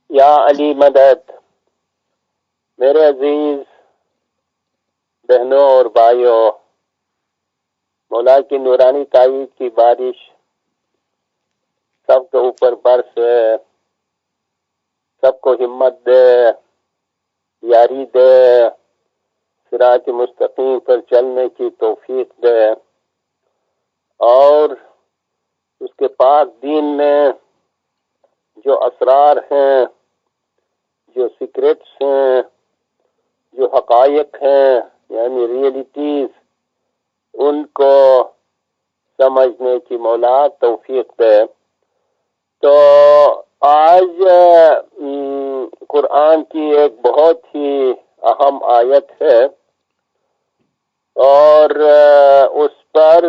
یا علی مدد. میرے عزیز بہنوں اور بھائیوں، مولا کی نورانی تائید کی بارش سب کے اوپر برسے، سب کو ہمت دے، یاری دے، صراط مستقیم پر چلنے کی توفیق دے، اور اس کے پاک دین میں جو اسرار ہیں، جو سیکرٹس ہیں، جو حقائق ہیں یعنی ریئلٹیز، ان کو سمجھنے کی مولا توفیق دے. تو آج قرآن کی ایک بہت ہی اہم آیت ہے، اور اس پر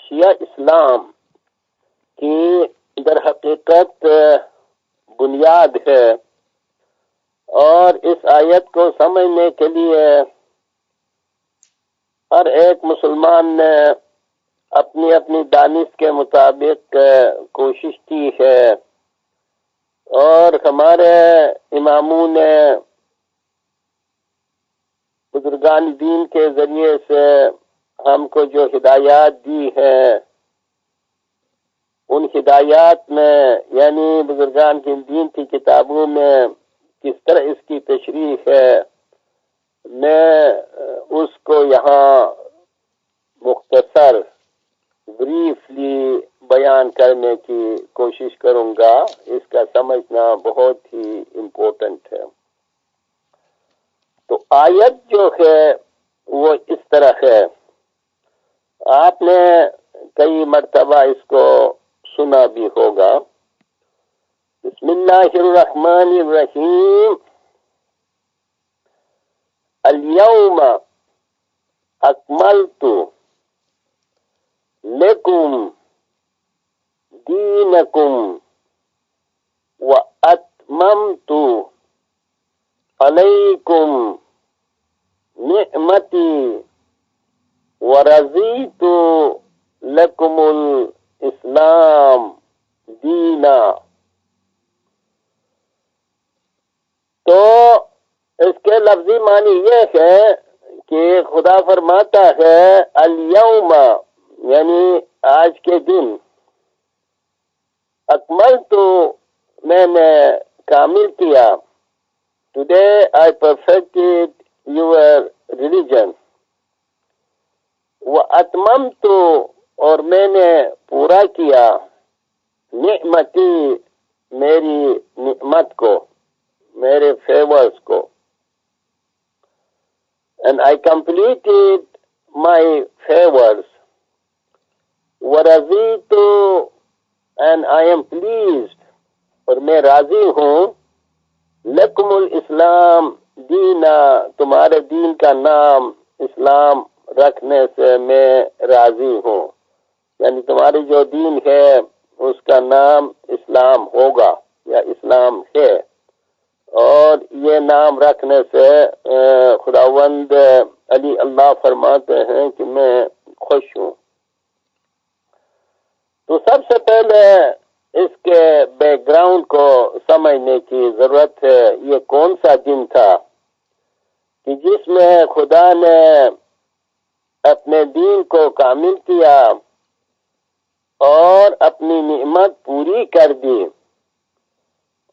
شیعہ اسلام کی در حقیقت بنیاد ہے، اور اس آیت کو سمجھنے کے لیے ہر ایک مسلمان نے اپنی اپنی دانش کے مطابق کوشش کی ہے، اور ہمارے اماموں نے بزرگان دین کے ذریعے سے ہم کو جو ہدایات دی ہیں، ان ہدایات میں یعنی بزرگان کی دین کی کتابوں میں کس طرح اس کی تشریح ہے، میں اس کو یہاں مختصر بریفلی بیان کرنے کی کوشش کروں گا. اس کا سمجھنا بہت ہی امپورٹنٹ ہے. تو آیت جو ہے وہ اس طرح ہے، آپ نے کئی مرتبہ اس کو سنا بھی ہوگا. بسم اللہ الرحمن الرحیم. اليوم اکملت لکم دینکم واتممت علیکم نعمتی ورضیت لکم الاسلام دینا. تو اس کے لفظی معنی یہ ہے کہ خدا فرماتا ہے الیوم یعنی آج کے دن، اکملت میں نے کامل کیا، today I perfected your religion, واتممت اور میں نے پورا کیا، نعمتی میری نعمت کو، میرے فیورز کو، and I completed my favors. وَرَضِيتُ and I am pleased اور میں راضی ہوں، لَكُمُ الْإِسْلام دینا تمہارے دین کا نام اسلام رکھنے سے میں راضی ہوں، یعنی تمہاری جو دین ہے اس کا نام اسلام ہوگا یا اسلام ہے، اور یہ نام رکھنے سے خداوند علی اللہ فرماتے ہیں کہ میں خوش ہوں. تو سب سے پہلے اس کے بیک گراؤنڈ کو سمجھنے کی ضرورت ہے. یہ کون سا دن تھا کہ جس میں خدا نے اپنے دین کو کامل کیا اور اپنی نعمت پوری کر دی،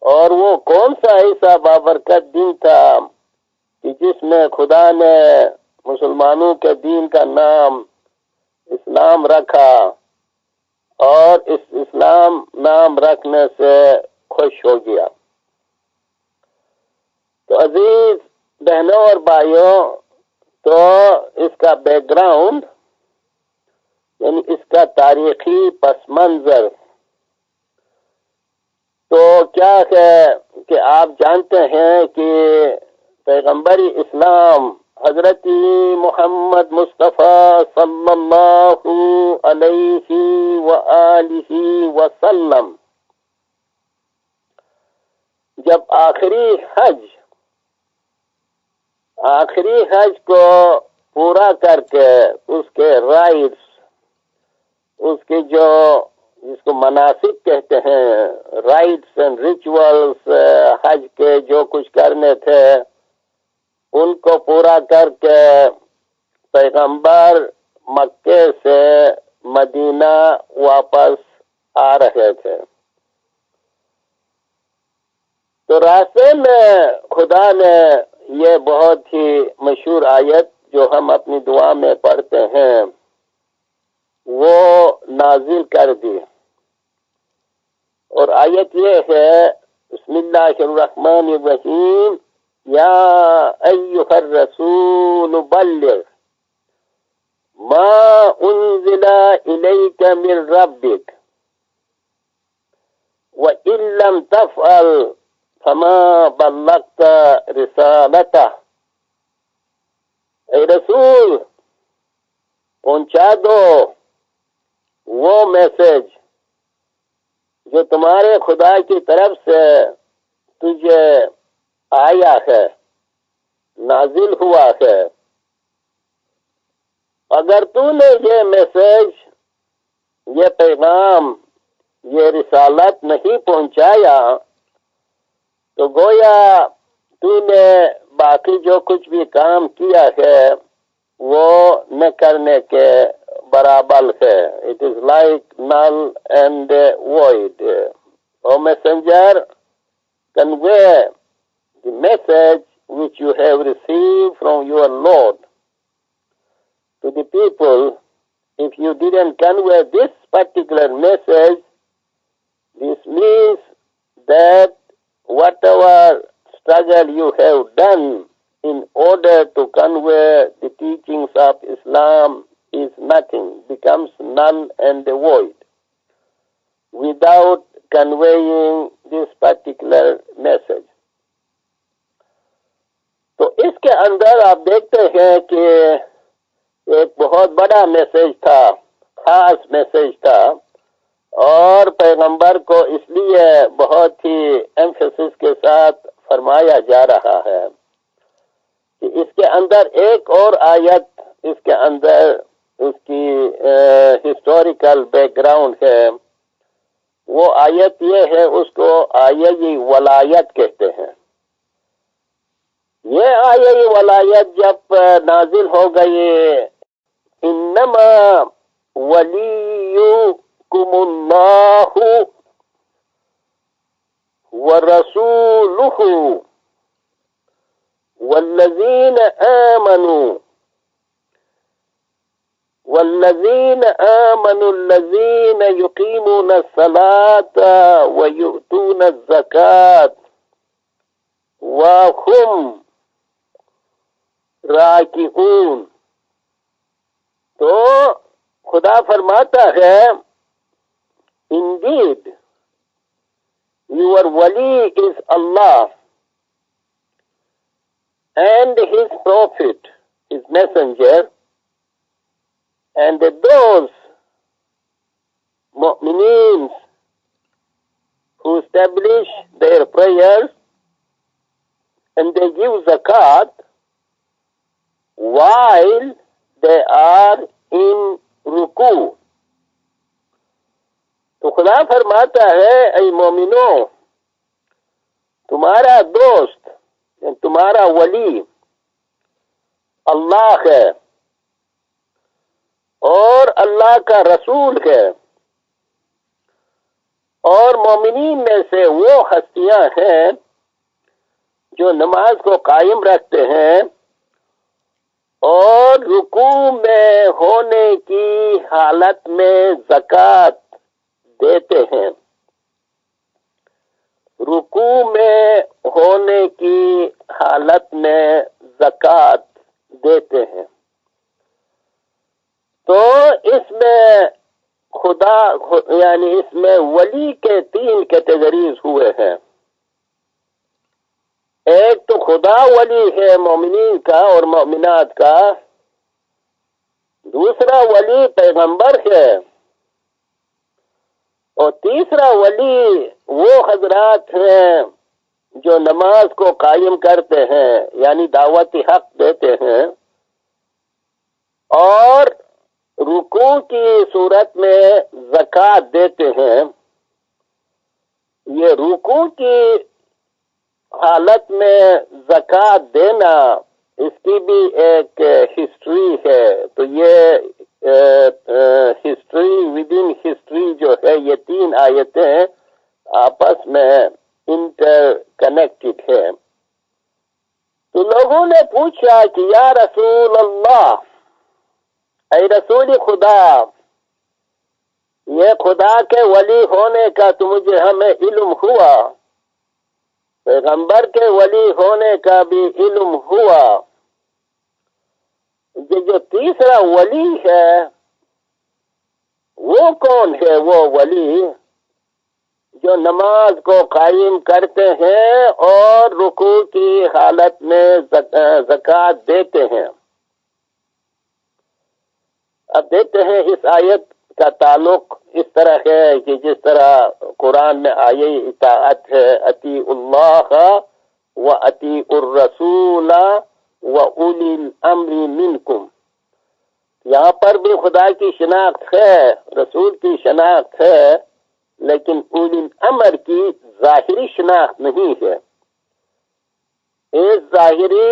اور وہ کون سا ایسا بابرکت دن تھا کہ جس میں خدا نے مسلمانوں کے دین کا نام اسلام رکھا، اور اس اسلام نام رکھنے سے خوش ہو گیا. تو عزیز بہنوں اور بھائیوں، تو اس کا بیک گراؤنڈ یعنی اس کا تاریخی پس منظر تو کیا ہے کہ آپ جانتے ہیں کہ پیغمبر اسلام حضرت محمد مصطفیٰ صلی اللہ علیہ وآلہ وسلم جب آخری حج کو پورا کر کے اس کے رائٹس، اس کی جو جس کو مناسک کہتے ہیں، رائٹس اینڈ ریچولس، حج کے جو کچھ کرنے تھے ان کو پورا کر کے پیغمبر مکے سے مدینہ واپس آ رہے تھے۔ تو راستے میں خدا نے یہ بہت ہی مشہور آیت جو ہم اپنی دعا میں پڑھتے ہیں وہ نازل کر دی، اور آیت یہ ہے، بسم اللہ الرحمن الرحیم، یا ایھا الرسول بلغ ما انزل الیک من ربک وان لم تفعل فما بلغت رسالتہ۔ اے رسول، پہنچا دو وہ میسج جو تمہارے خدا کی طرف سے تجھے آیا ہے، نازل ہوا ہے۔ اگر تو نے یہ میسج، یہ پیغام، یہ رسالت نہیں پہنچایا تو گویا تو نے باقی جو کچھ بھی کام کیا ہے وہ نہ کرنے کے برابر ہے۔ It is like null and void. O messenger, convey the message which you have received from your Lord to the people. If you didn't convey this particular message, this means that whatever struggle you have done in order to convey the teachings of Islam is nothing, becomes null and void without conveying this particular message. تو اس کے اندر آپ دیکھتے ہیں کہ ایک بہت بڑا message تھا، خاص میسج تھا، اور پیغمبر کو اس لیے بہت ہی ایمفیسس کے ساتھ فرمایا جا رہا ہے کہ اس کے اندر ایک اور آیت، اس کے اندر اس کی ہسٹوریکل بیک گراؤنڈ ہے۔ وہ آیت یہ ہے، اس کو آیہ یی ولایت کہتے ہیں۔ یہ آیہ یی ولایت جب نازل ہو گئی، انما ولیکم اللہ ورسولہ والذین آمنوا الذین یقیمون الصلاة ویؤتون الزکاة وهم راکعون۔ تو خدا فرماتا ہے، indeed your wali is Allah and his prophet, his messenger, and those mu'mineen who establish their prayers and they give zakat while they are in رکوع۔ تو خدا فرماتا ہے، اے مومنو، تمہارا دوست، تمہارا ولی اللہ ہے اور اللہ کا رسول ہے، اور مومنین میں سے وہ ہستیاں ہیں جو نماز کو قائم رکھتے ہیں اور رکوع میں ہونے کی حالت میں زکوٰۃ دیتے ہیں، رکوع میں ہونے کی حالت میں زکوٰۃ دیتے ہیں۔ تو اس میں خدا، یعنی اس میں ولی کے 3 کیٹیگریز ہوئے ہیں۔ ایک تو خدا ولی ہے مومنین کا اور مومنات کا، دوسرا ولی پیغمبر ہے، اور تیسرا ولی وہ حضرات ہیں جو نماز کو قائم کرتے ہیں، یعنی دعوت حق دیتے ہیں اور رکوع کی صورت میں زکوٰۃ دیتے ہیں، یہ رکوع کی حالت میں زکوٰۃ دینا اس کی بھی ایک ہسٹری ہے. تو یہ ہسٹری ود ان ہسٹری جو ہے، یہ تین آیتیں آپس میں انٹر کنیکٹڈ ہے. تو لوگوں نے پوچھا کہ یا رسول اللہ، اے رسول خدا، یہ خدا کے ولی ہونے کا تو ہمیں علم ہوا، پیغمبر کے ولی ہونے کا بھی علم ہوا، یہ جو تیسرا ولی ہے وہ کون ہے؟ وہ ولی جو نماز کو قائم کرتے ہیں اور رکوع کی حالت میں زکوٰۃ دیتے ہیں. اب دیکھتے ہیں اس آیت کا تعلق اس طرح ہے کہ جس طرح قرآن میں آیہ اطاعت ہے، اطیعوا اللہ و اطیعوا الرسول و اولی الامر منکم. یہاں پر بھی خدا کی شناخت ہے، رسول کی شناخت ہے، لیکن اولی الامر کی ظاہری شناخت نہیں ہے. اس ظاہری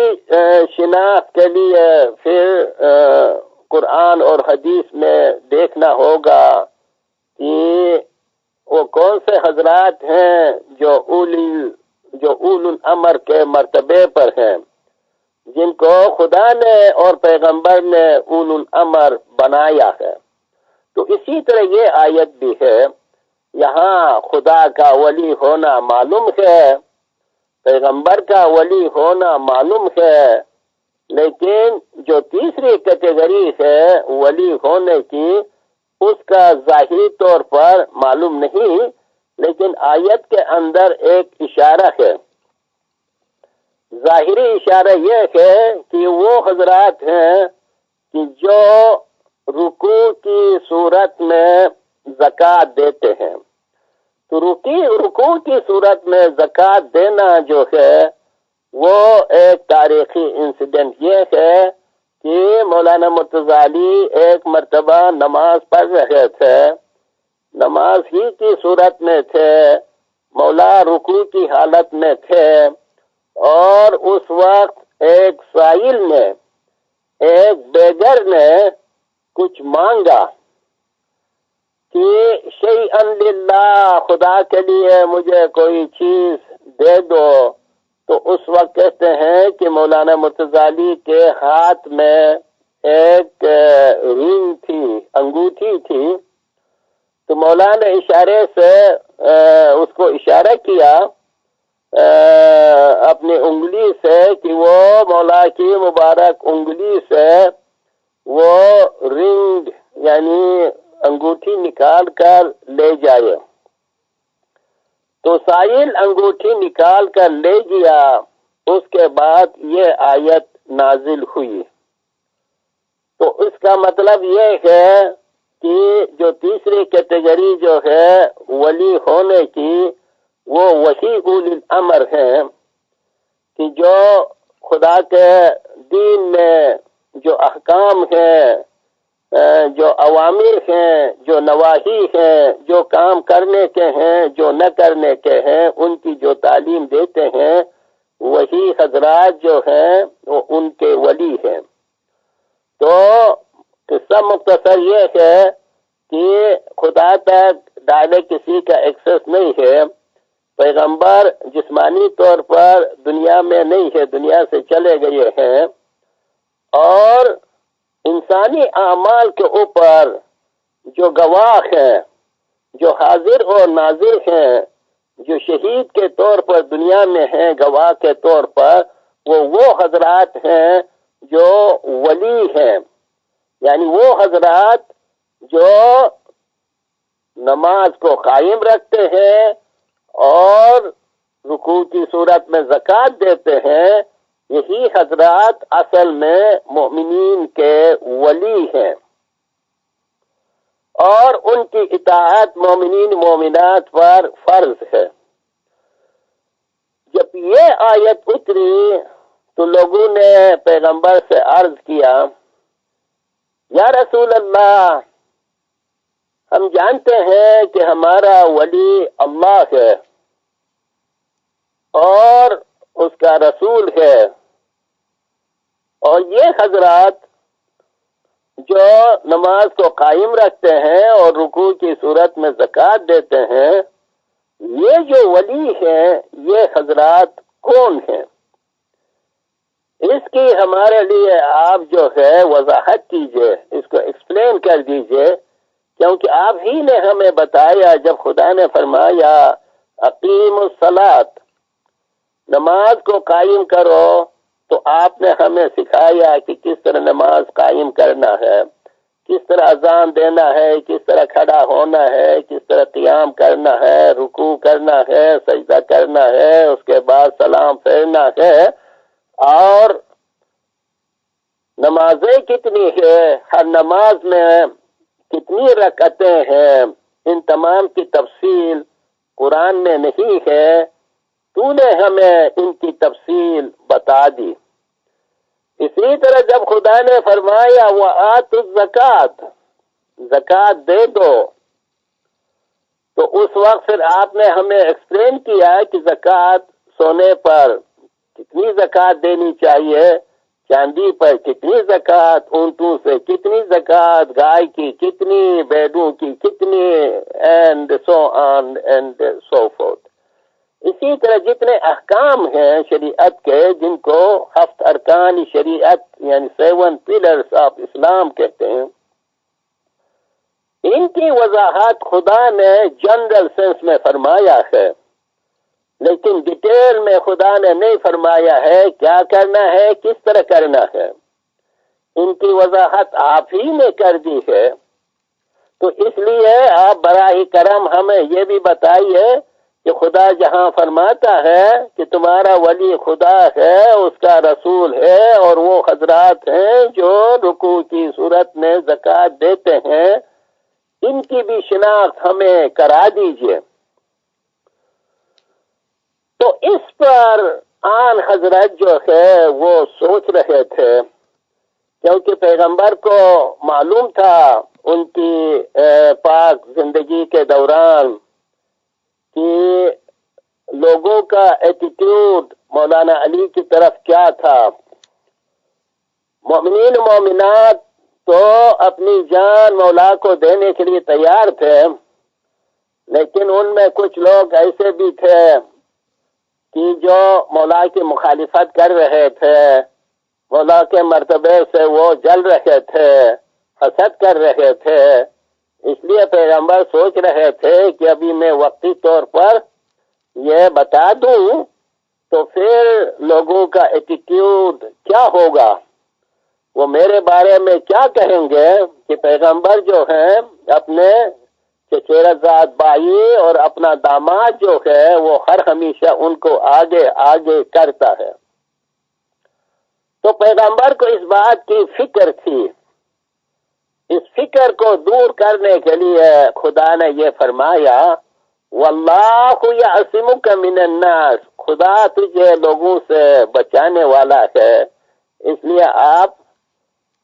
شناخت کے لیے پھر قرآن اور حدیث میں دیکھنا ہوگا کہ وہ کون سے حضرات ہیں جو اول الامر کے مرتبے پر ہیں، جن کو خدا نے اور پیغمبر نے اول الامر بنایا ہے. تو اسی طرح یہ آیت بھی ہے، یہاں خدا کا ولی ہونا معلوم ہے، پیغمبر کا ولی ہونا معلوم ہے، لیکن جو تیسری کیٹیگری ہے ولی ہونے کی، اس کا ظاہری طور پر معلوم نہیں، لیکن آیت کے اندر ایک اشارہ ہے. ظاہری اشارہ یہ ہے کہ وہ حضرات ہیں کہ جو رکوع کی صورت میں زکوٰۃ دیتے ہیں. تو رکوع کی صورت میں زکوٰۃ دینا جو ہے وہ ایک تاریخی انسیڈنٹ یہ ہے کہ مولانا مرتضی ایک مرتبہ نماز پڑھ رہے تھے، نماز ہی کی صورت میں تھے، مولا رکوع کی حالت میں تھے، اور اس وقت ایک سائل نے، ایک بیگر نے کچھ مانگا کہ شیئا للہ، خدا کے لیے مجھے کوئی چیز دے دو. تو اس وقت کہتے ہیں کہ مولانا مرتضی کے ہاتھ میں ایک رنگ تھی، انگوٹھی تھی. تو مولانا نے اشارے سے اس کو اشارہ کیا اپنی انگلی سے کہ وہ مولا کی مبارک انگلی سے وہ رنگ یعنی انگوٹھی نکال کر لے جائے. تو سائل انگوٹھی نکال کر لے گیا. اس کے بعد یہ آیت نازل ہوئی. تو اس کا مطلب یہ ہے کہ جو تیسری کیٹیگری جو ہے ولی ہونے کی، وہ وہی اولی الامر ہیں کہ جو خدا کے دین میں جو احکام ہیں، جو اوامر ہیں، جو نواہی ہیں، جو کام کرنے کے ہیں، جو نہ کرنے کے ہیں، ان کی جو تعلیم دیتے ہیں، وہی حضرات جو ہیں وہ ان کے ولی ہیں. تو قصہ مختصر یہ ہے کہ خدا تک ڈائریکٹ کسی کا ایکسس نہیں ہے. پیغمبر جسمانی طور پر دنیا میں نہیں ہے، دنیا سے چلے گئے ہیں، اور انسانی اعمال کے اوپر جو گواہ ہیں، جو حاضر اور ناظر ہیں، جو شہید کے طور پر دنیا میں ہیں، گواہ کے طور پر، وہ حضرات ہیں جو ولی ہیں. یعنی وہ حضرات جو نماز کو قائم رکھتے ہیں اور رکوع کی صورت میں زکوٰۃ دیتے ہیں، یہی حضرات اصل میں مومنین کے ولی ہیں، اور ان کی اطاعت مومنین مومنات پر فرض ہے. جب یہ آیت اتری تو لوگوں نے پیغمبر سے عرض کیا یا رسول اللہ، ہم جانتے ہیں کہ ہمارا ولی اللہ ہے اور اس کا رسول ہے، اور یہ حضرات جو نماز کو قائم رکھتے ہیں اور رکوع کی صورت میں زکوٰۃ دیتے ہیں، یہ جو ولی ہیں یہ حضرات کون ہیں؟ اس کی ہمارے لیے آپ جو ہے وضاحت کیجئے، اس کو ایکسپلین کر دیجئے، کیونکہ آپ ہی نے ہمیں بتایا جب خدا نے فرمایا اقیم الصلاۃ، نماز کو قائم کرو، تو آپ نے ہمیں سکھایا کہ کس طرح نماز قائم کرنا ہے، کس طرح اذان دینا ہے، کس طرح کھڑا ہونا ہے، کس طرح قیام کرنا ہے، رکوع کرنا ہے، سجدہ کرنا ہے، اس کے بعد سلام پھیرنا ہے، اور نمازیں کتنی ہے، ہر نماز میں کتنی رکعتیں ہیں، ان تمام کی تفصیل قرآن میں نہیں ہے، تو نے ہمیں ان کی تفصیل بتا دی۔ اسی طرح جب خدا نے فرمایا وَآتُوا الزَّکَاۃَ، زکوٰۃ دے دو، تو اس وقت پھر آپ نے ہمیں ایکسپلین کیا کہ زکوٰۃ سونے پر کتنی زکوٰۃ دینی چاہیے، چاندی پر کتنی زکوٰۃ، اونٹوں سے کتنی زکوٰۃ، گائے کی کتنی، بھیڑوں کی کتنی، and so on and so forth. اسی طرح جتنے احکام ہیں شریعت کے، جن کو 7 ارکان شریعت یعنی 7 پلرز آف اسلام کہتے ہیں، ان کی وضاحت خدا نے جنرل سینس میں فرمایا ہے، لیکن ڈیٹیل میں خدا نے نہیں فرمایا ہے کیا کرنا ہے، کس طرح کرنا ہے۔ ان کی وضاحت آپ ہی نے کر دی ہے، تو اس لیے آپ براہ کرم ہمیں یہ بھی بتائیے کہ خدا جہاں فرماتا ہے کہ تمہارا ولی خدا ہے، اس کا رسول ہے، اور وہ حضرات ہیں جو رکوع کی صورت میں زکوٰۃ دیتے ہیں، ان کی بھی شناخت ہمیں کرا دیجئے۔ تو اس پر آن حضرت جو ہے وہ سوچ رہے تھے، کیونکہ پیغمبر کو معلوم تھا ان کی پاک زندگی کے دوران کہ لوگوں کا ایٹیٹیوڈ مولانا علی کی طرف کیا تھا۔ مومنین و مومنات تو اپنی جان مولا کو دینے کے لیے تیار تھے، لیکن ان میں کچھ لوگ ایسے بھی تھے کہ جو مولا کی مخالفت کر رہے تھے، مولا کے مرتبے سے وہ جل رہے تھے، حسد کر رہے تھے۔ اس لیے پیغمبر سوچ رہے تھے کہ ابھی میں وقتی طور پر یہ بتا دوں تو پھر لوگوں کا ایٹیٹیوڈ کیا ہوگا، وہ میرے بارے میں کیا کہیں گے کہ پیغمبر جو ہیں اپنے چچیرا زاد بھائی اور اپنا داماد جو ہے وہ ہر ہمیشہ ان کو آگے آگے کرتا ہے۔ تو پیغمبر کو اس بات کی فکر تھی۔ اس فکر کو دور کرنے کے لیے خدا نے یہ فرمایا واللہ یعصمک من الناس، خدا تجھے لوگوں سے بچانے والا ہے، اس لیے آپ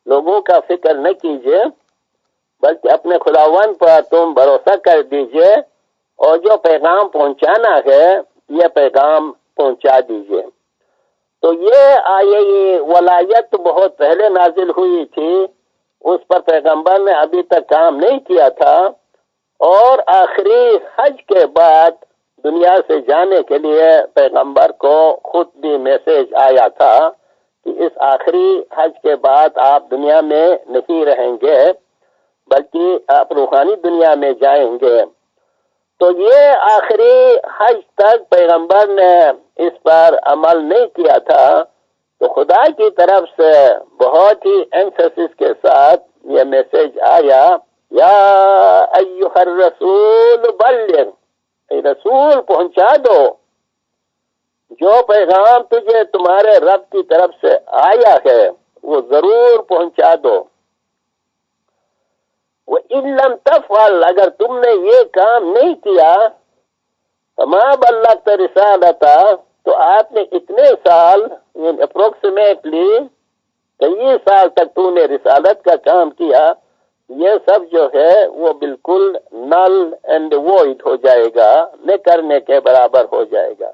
لوگوں کا فکر نہ کیجئے، بلکہ اپنے خداوند پر تم بھروسہ کر دیجئے، اور جو پیغام پہنچانا ہے یہ پیغام پہنچا دیجئے۔ تو یہ آیہ ولایت بہت پہلے نازل ہوئی تھی، اس پر پیغمبر نے ابھی تک کام نہیں کیا تھا، اور آخری حج کے بعد دنیا سے جانے کے لیے پیغمبر کو خود بھی میسج آیا تھا کہ اس آخری حج کے بعد آپ دنیا میں نہیں رہیں گے، بلکہ آپ روحانی دنیا میں جائیں گے۔ تو یہ آخری حج تک پیغمبر نے اس پر عمل نہیں کیا تھا، تو خدا کی طرف سے بہت ہی ایمفیسس کے ساتھ یہ میسج آیا یا ایھا الرسول بلغ، اے رسول پہنچا دو جو پیغام تجھے تمہارے رب کی طرف سے آیا ہے وہ ضرور پہنچا دو۔ وَإِن لَّمْ تَفْعَلْ، اگر تم نے یہ کام نہیں کیا، فَمَا بَلَّغْتَ رِسَالَتَهُ، تو آپ نے اتنے سال اپروکسیمیٹلی کئی سال تک تو نے رسالت کا کام کیا، یہ سب جو ہے وہ بالکل نل اینڈ وائڈ ہو جائے گا، نہ کرنے کے برابر ہو جائے گا۔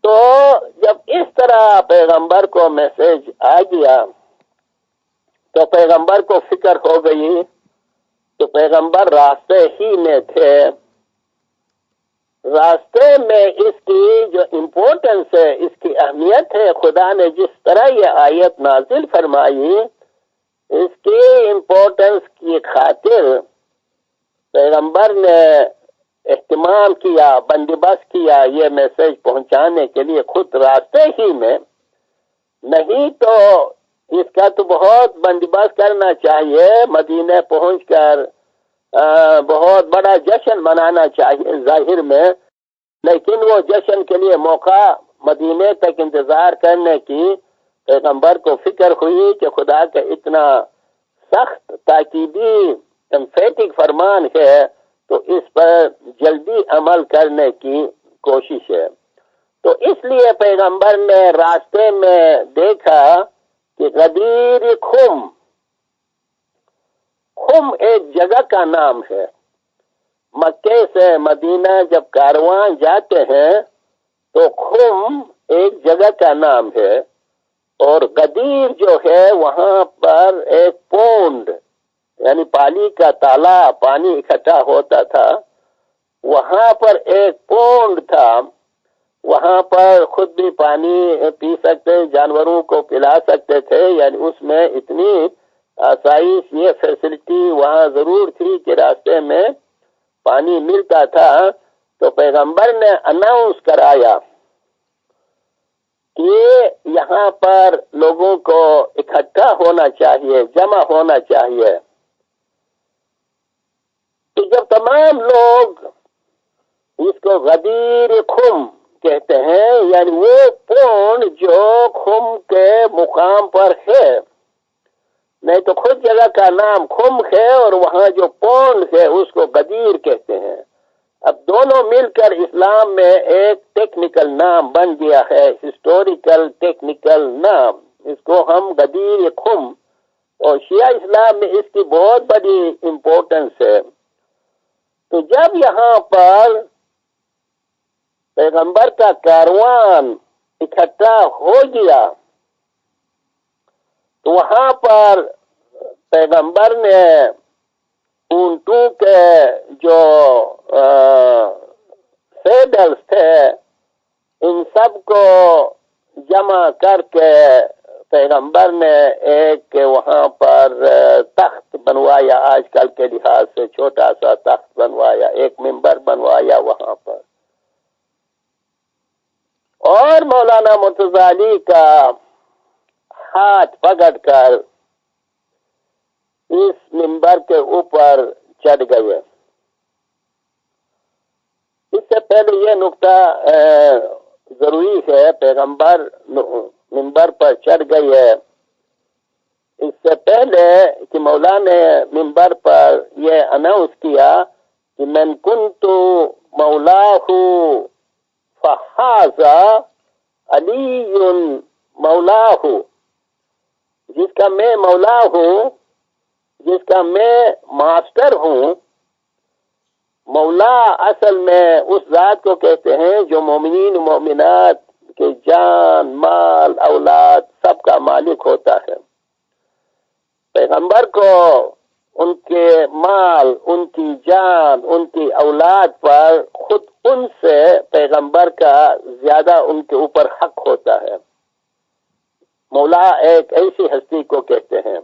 تو جب اس طرح پیغمبر کو میسج آ گیا تو پیغمبر کو فکر ہو گئی کہ پیغمبر راستے ہی میں تھے، راستے میں اس کی جو امپورٹنس ہے، اس کی اہمیت ہے، خدا نے جس طرح یہ آیت نازل فرمائی، اس کی امپورٹنس کی خاطر پیغمبر نے اہتمام کیا، بندوبست کیا یہ میسج پہنچانے کے لیے خود راستے ہی میں۔ نہیں تو اس کا تو بہت بندوبست کرنا چاہیے، مدینہ پہنچ کر بہت بڑا جشن منانا چاہیے ظاہر میں، لیکن وہ جشن کے لیے موقع مدینے تک انتظار کرنے کی پیغمبر کو فکر ہوئی کہ خدا کا اتنا سخت تاکیدی امفیٹک فرمان ہے تو اس پر جلدی عمل کرنے کی کوشش ہے۔ تو اس لیے پیغمبر نے راستے میں دیکھا کہ غدیر خم ایک جگہ کا نام ہے۔ مکے سے مدینہ جب کاروان جاتے ہیں تو خم ایک جگہ کا نام ہے، اور غدیر جو ہے وہاں پر ایک پونڈ یعنی پانی کا تالاب، پانی اکٹھا ہوتا تھا، وہاں پر ایک پونڈ تھا، وہاں پر خود بھی پانی پی سکتے، جانوروں کو پلا سکتے تھے، یعنی اس میں اتنی آسائش، یہ فیسلٹی وہاں ضرور تھی کہ راستے میں پانی ملتا تھا۔ تو پیغمبر نے اناؤنس کرایا کہ یہاں پر لوگوں کو اکٹھا ہونا چاہیے، جمع ہونا چاہیے۔ تو جب تمام لوگ، اس کو غدیر خم کہتے ہیں، یعنی وہ پونڈ جو خم کے مقام پر ہے، نہیں تو خود جگہ کا نام خم ہے اور وہاں جو پونڈ ہے اس کو غدیر کہتے ہیں۔ اب دونوں مل کر اسلام میں ایک ٹیکنیکل نام بن گیا ہے، ہسٹوریکل ٹیکنیکل نام، اس کو ہم غدیر خم، اور شیعہ اسلام میں اس کی بہت بڑی امپورٹنس ہے۔ تو جب یہاں پر پیغمبر کا کاروان اکٹھا ہو گیا تو وہاں پر پیغمبر نے اونٹوں کے جو سیڈلز تھے ان سب کو جمع کر کے پیغمبر نے ایک وہاں پر تخت بنوایا، آج کل کے لحاظ سے چھوٹا سا تخت بنوایا، ایک منبر بنوایا وہاں پر، اور مولانا مرتضی کا ہاتھ پکڑ کر اس منبر کے اوپر چڑھ گئے۔ اس سے پہلے یہ نقطہ ضروری ہے، پیغمبر منبر پر چڑھ گئے، اس سے پہلے کہ مولا نے منبر پر یہ اناؤنس کیا کہ من کنت مولاہ فہذا علی مولاہ، جس کا میں مولا ہوں، جس کا میں ماسٹر ہوں۔ مولا اصل میں اس ذات کو کہتے ہیں جو مومنین مومنات کے جان، مال، اولاد سب کا مالک ہوتا ہے۔ پیغمبر کو ان کے مال، ان کی جان، ان کی اولاد پر خود ان سے پیغمبر کا زیادہ ان کے اوپر حق ہوتا ہے۔ مولا ایک ایسی ہستی کو کہتے ہیں،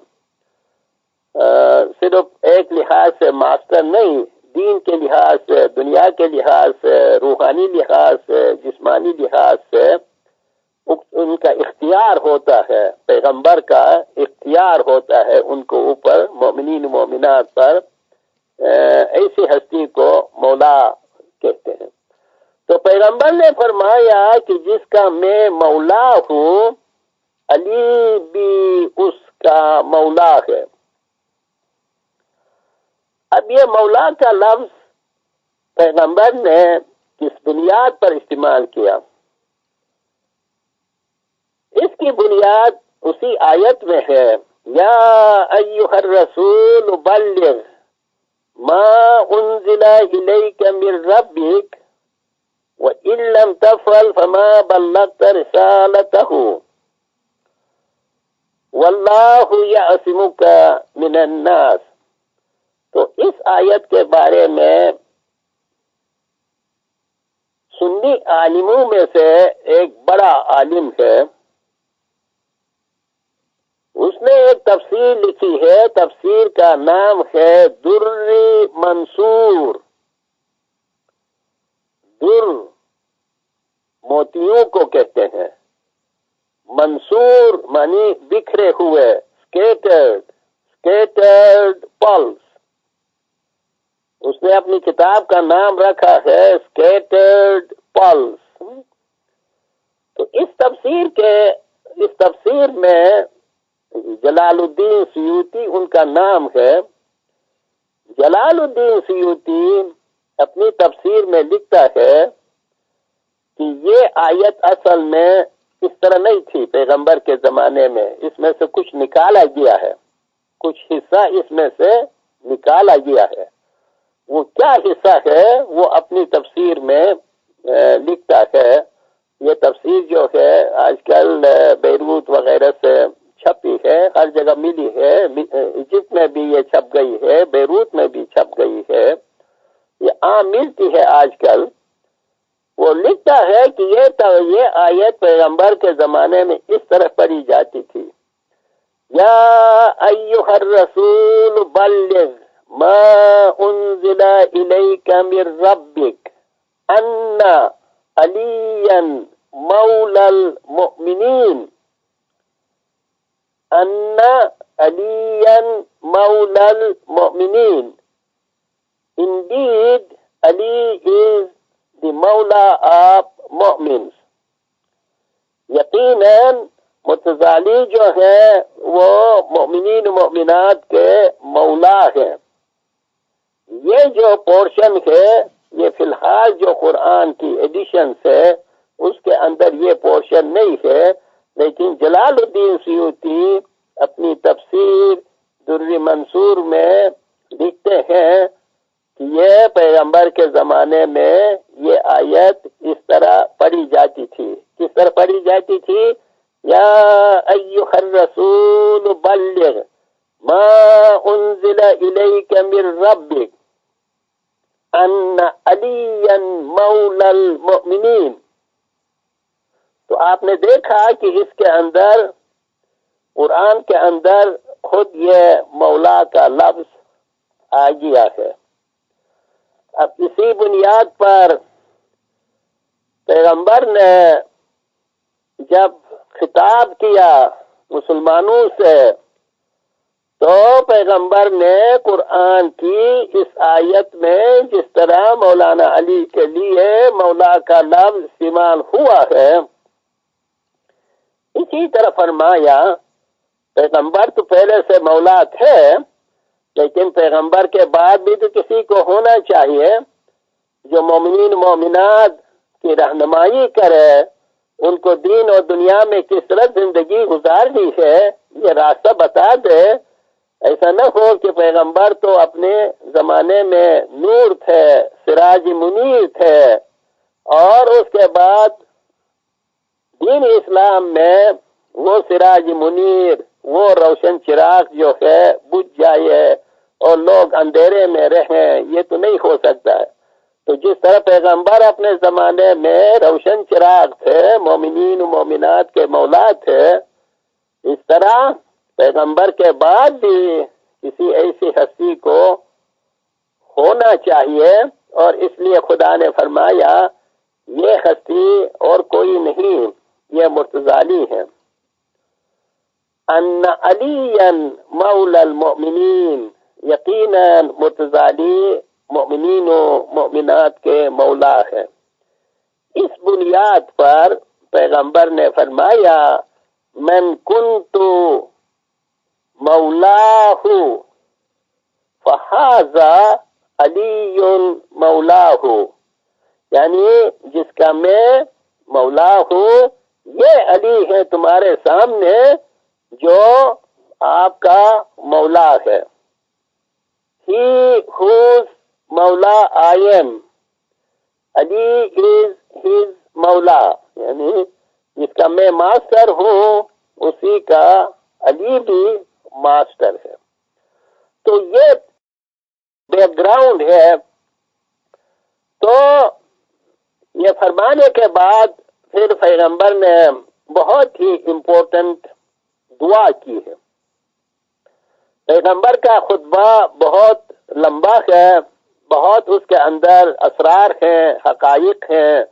صرف ایک لحاظ سے ماسٹر نہیں، دین کے لحاظ سے، دنیا کے لحاظ سے، روحانی لحاظ سے، جسمانی لحاظ سے ان کا اختیار ہوتا ہے، پیغمبر کا اختیار ہوتا ہے ان کو اوپر، مومنین مومنات پر، ایسی ہستی کو مولا کہتے ہیں۔ تو پیغمبر نے فرمایا کہ جس کا میں مولا ہوں، علی بھی اس کا مولا ہے۔ اب یہ مولا کا لفظ پیغمبر نے کس بنیاد پر استعمال کیا؟ اس کی بنیاد اسی آیت میں ہے یا ایھا الرسول بلغ ما انزل الیک من ربک وان لم تفعل فما بلغت رسالته واللہ یعصمک من الناس. تو اس آیت کے بارے میں سنی عالموں میں سے ایک بڑا عالم ہے، اس نے ایک تفسیر لکھی ہے. تفسیر کا نام ہے در منصور. در موتیوں کو کہتے ہیں، منصور معنی بکھرے ہوئے، اسکیٹرڈ پلس. اس نے اپنی کتاب کا نام رکھا ہے اسکیٹرڈ پلس. تو اس تفسیر میں جلال الدین سیوطی ان کا نام ہے. جلال الدین سیوطی اپنی تفسیر میں لکھتا ہے کہ یہ آیت اصل میں اس طرح نہیں تھی پیغمبر کے زمانے میں، اس میں سے کچھ نکالا گیا ہے، کچھ حصہ اس میں سے نکالا گیا ہے. وہ کیا حصہ ہے وہ اپنی تفسیر میں لکھتا ہے. یہ تفسیر جو ہے آج کل بیروت وغیرہ سے چھپی ہے، ہر جگہ ملی ہے. ایجپٹ میں بھی یہ چھپ گئی ہے، بیروت میں بھی چھپ گئی ہے، یہ عام ملتی ہے آج کل. وہ لکھتا ہے کہ یہ آیت پیغمبر کے زمانے میں اس طرح پڑھی جاتی تھی یا ایھا الرسول بلغ ما انزل الیک من ربک ان علیا مولی المؤمنین ان علیا مولی المؤمنین. Indeed, Ali is the مولا آف مؤمنز. یقیناً متضالی جو ہیں وہ مؤمنین و مؤمنات کے مولا ہیں. یہ جو پورشن ہے یہ فی الحال جو قرآن کی ایڈیشن ہے اس کے اندر یہ پورشن نہیں ہے، لیکن جلال الدین سیوطی اپنی تفسیر در منصور میں لکھتے ہیں کہ یہ پیغمبر کے زمانے میں یہ آیت اس طرح پڑھی جاتی تھی. کس طرح پڑھی جاتی تھی؟ یا ایھا الرسول بلغ ما انزل الیک من ربک ان علیا مولی المؤمنین. تو آپ نے دیکھا کہ اس کے اندر قرآن کے اندر خود یہ مولا کا لفظ آ گیا ہے. اب اسی بنیاد پر پیغمبر نے جب خطاب کیا مسلمانوں سے تو پیغمبر نے قرآن کی اس آیت میں جس طرح مولانا علی کے لیے مولا کا لفظ استعمال ہوا ہے اسی طرح فرمایا. پیغمبر تو پہلے سے مولا تھے، لیکن پیغمبر کے بعد بھی تو کسی کو ہونا چاہیے جو مومنین مومنات کی رہنمائی کرے، ان کو دین اور دنیا میں کس طرح زندگی گزارنی ہے یہ راستہ بتا دے. ایسا نہ ہو کہ پیغمبر تو اپنے زمانے میں نور تھے، سراج منیر تھے، اور اس کے بعد دین اسلام میں وہ سراج منیر، وہ روشن چراغ جو ہے بجھ جائے اور لوگ اندھیرے میں رہیں. یہ تو نہیں ہو سکتا ہے. تو جس طرح پیغمبر اپنے زمانے میں روشن چراغ تھے، مومنین و مومنات کے مولا تھے، اس طرح پیغمبر کے بعد بھی کسی ایسی ہستی کو ہونا چاہیے. اور اس لیے خدا نے فرمایا یہ ہستی اور کوئی نہیں، یہ مرتضی ہیں. ان علیا مولی المؤمنین، یقیناً مرتضی مؤمنین و مؤمنات کے مولا ہے. اس بنیاد پر پیغمبر نے فرمایا من کنت مولاہ فہذا علی مولاہ، یعنی جس کا میں مولا ہوں یہ علی ہے تمہارے سامنے، جو آپ کا مولا ہے. He whose مولا I am. Ali is his مولا، یعنی جس کا میں ماسٹر ہوں اسی کا علی بھی ماسٹر ہے. تو یہ بیک گراؤنڈ ہے. تو یہ فرمانے کے بعد پھر پیغمبر نے بہت ہی امپورٹنٹ دعا کی ہے. پیغمبر کا خطبہ بہت لمبا ہے، بہت اس کے اندر اسرار ہیں، حقائق ہیں.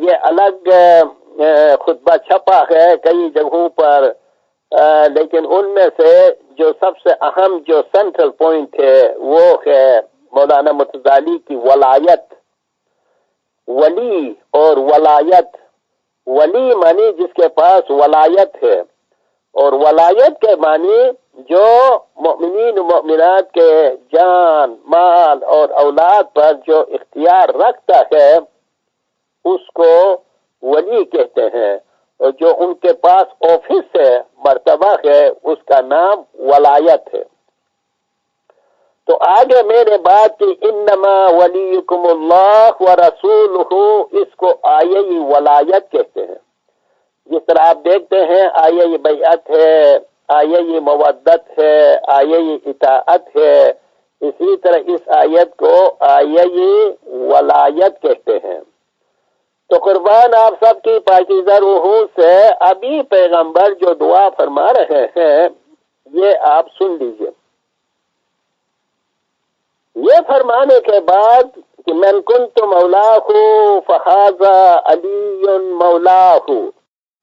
یہ الگ خطبہ چھپا ہے کئی جگہوں پر، لیکن ان میں سے جو سب سے اہم جو سینٹرل پوائنٹ ہے وہ ہے مولانا متضالی کی ولایت. ولی اور ولایت. ولی معنی جس کے پاس ولایت ہے، اور ولایت کے معنی جو مؤمنین و مؤمنات کے جان، مال اور اولاد پر جو اختیار رکھتا ہے اس کو ولی کہتے ہیں، اور جو ان کے پاس آفس ہے، مرتبہ ہے، اس کا نام ولایت ہے. تو آگے میں نے بات کی انما ولیکم اللہ ورسولہ، اس کو آیہ ولایت کہتے ہیں. جس طرح آپ دیکھتے ہیں آیہ بیعت ہے، آیہ مودت ہے، آیہ اطاعت ہے، اسی طرح اس آیت کو آیہ ولایت کہتے ہیں. تو قربان آپ سب کی پاکیزہ روحوں سے ابھی پیغمبر جو دعا فرما رہے ہیں یہ آپ سن لیجئے. یہ فرمانے کے بعد کہ من کنت مولاہ فہذا علی مولاہ،